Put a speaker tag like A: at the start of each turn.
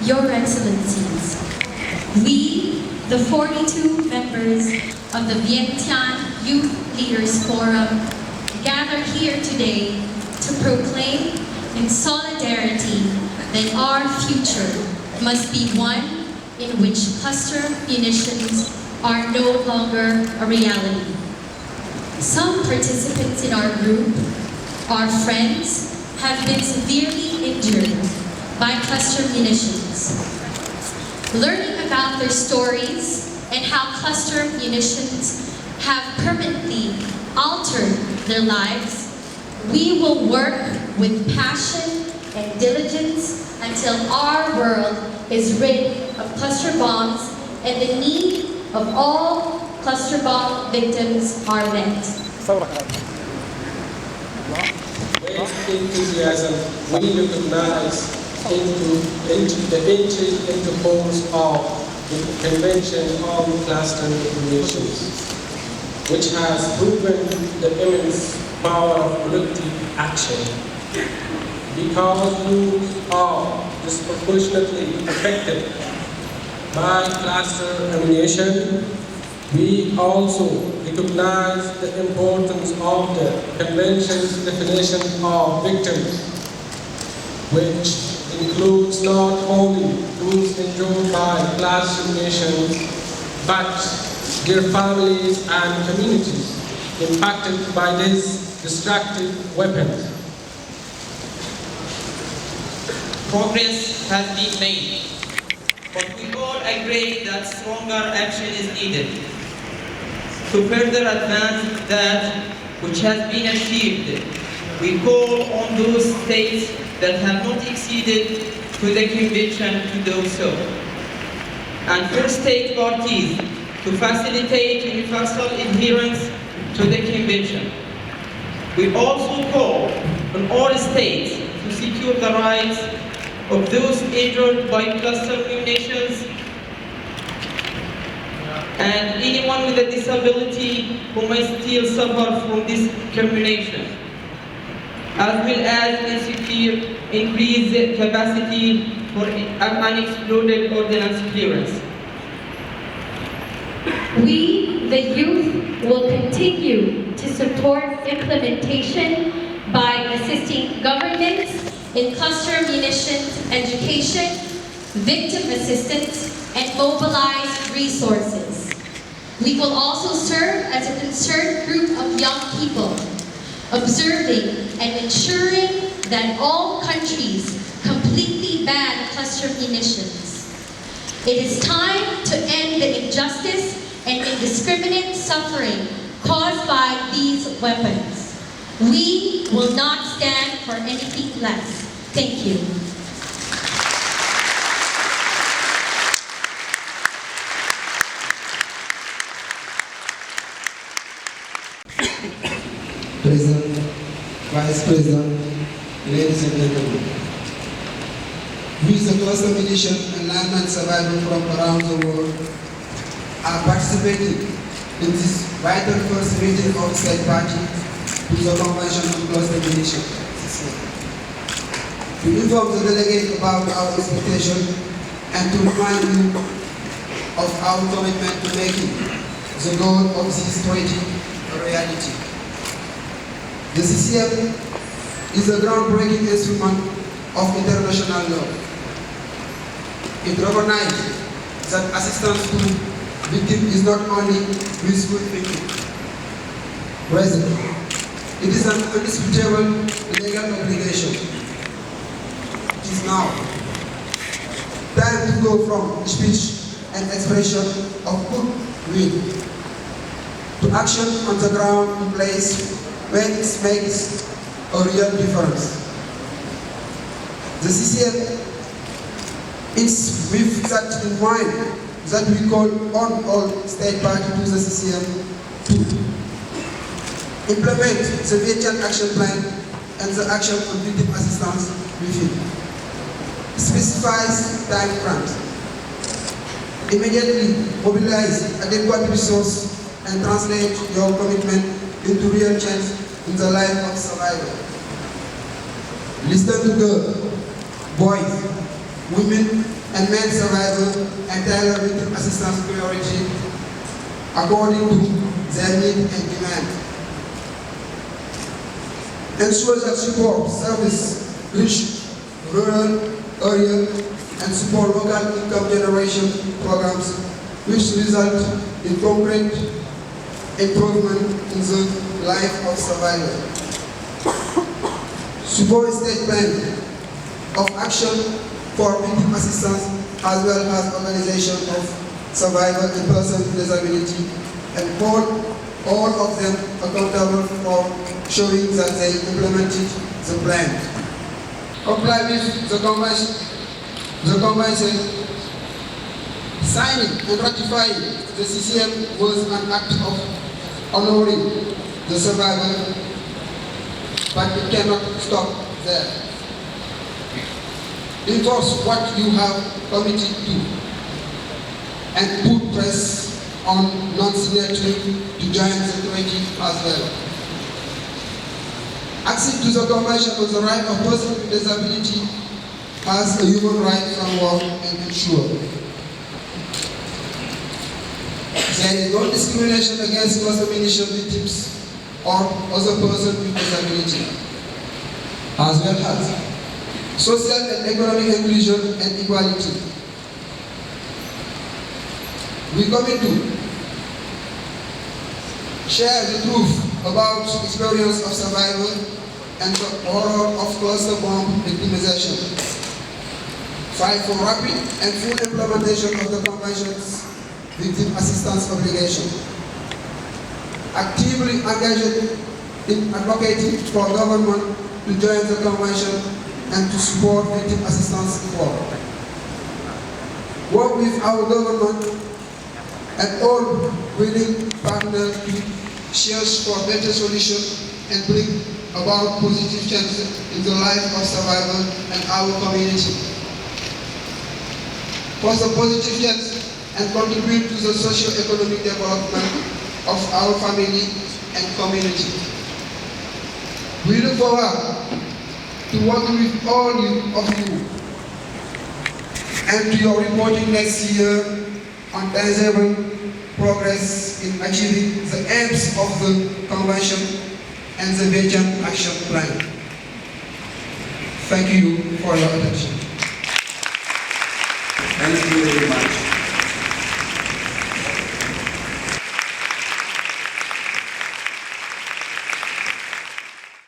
A: Your Excellencies, we, the 42 members of the Vientiane Youth Leaders Forum, gather here today to proclaim in solidarity that our future must be one in which cluster munitions are no longer a reality. Some participants in our group, our friends, have been severely injured by cluster munitions. Learning about their stories and how cluster munitions have permanently altered their lives, we will work with passion and diligence until our world is rid of cluster bombs and the need of all cluster bomb victims are met.
B: With enthusiasm, we recognize the entry into force of the Convention on Cluster Munitions, which has proven the immense power of collective action. Because youth are disproportionately affected by cluster ammunition, we also recognize the importance of the Convention's definition of victims, which includes not only those injured by cluster munitions, but their families and communities impacted by these destructive weapons.
C: Progress has been made, but we all agree that stronger action is needed to further advance that which has been achieved. We call on those states that have not acceded to the Convention to do so, and for state parties to facilitate universal adherence to the Convention. We also call on all states to secure the rights of those injured by cluster munitions and anyone with a disability who may still suffer from this discrimination, as well as increase capacity for unexploded ordnance clearance.
A: We, the youth, will continue to support implementation by assisting governments in cluster munitions education, victim assistance, and mobilize resources. We will also serve as a concerned group of young people, observing and ensuring that all countries completely ban cluster munitions. It is time to end the injustice and indiscriminate suffering caused by these weapons. We will not stand for anything less. Thank you.
D: President, Vice President, ladies and gentlemen. We, the cluster munition and landmine survivors from around the world, are participating in this vital first meeting of the state party to the Convention on Cluster Munition. To inform the delegate about our expectation and to remind you of our commitment to making the goal of this treaty a reality. The CCM is a groundbreaking instrument of international law. It recognizes that assistance to victims is not only useful thinking. Present, it is an indisputable legal obligation. It is now time to go from speech and expression of goodwill to action on the ground in place where it makes a real difference. The CCM is with that in mind that we call on all state parties to the CCM to implement the Vientiane Action Plan and the Action on Victim Assistance Review. Specifies time frames. Immediately mobilize adequate resources and translate your commitment into real change in the life of survivors. Listen to girls, boys, women, and men survival and tailor victim assistance priority according to their need and demand. Ensure that support service reach rural area and support local income generation programs which result in concrete improvement in the life of survivors. Support state plan of action for victim assistance as well as organization of survivors and persons with disability and hold all of them accountable for showing that they implemented the plan. Comply with the convention. Signing and ratifying the CCM was an act of honoring the survivor, but it cannot stop there. Enforce what you have committed to and put press on non-signatory to join the treaty as well. Access to the Convention on the Right of Persons with Disability as a human right from work and ensure there is no discrimination against cross-domination victims or other persons with disability, as well as social and economic inclusion and equality. We commit to share the truth about experience of survival and the horror of cluster bomb victimization. Fight for rapid and full implementation of the Convention's victim assistance obligation. Actively engaged in advocating for government to join the Convention and to support victim assistance effort. Work with our government and all willing partners to search for better solutions and bring about positive changes in the life of survivors and our community. For the positive change and contribute to the socio-economic development of our family and community. We look forward to working with all of you and to your reporting next year on tangible progress in achieving the aims of the Convention and the Vietnam Action Plan. Thank you for your attention.
E: Thank you very much.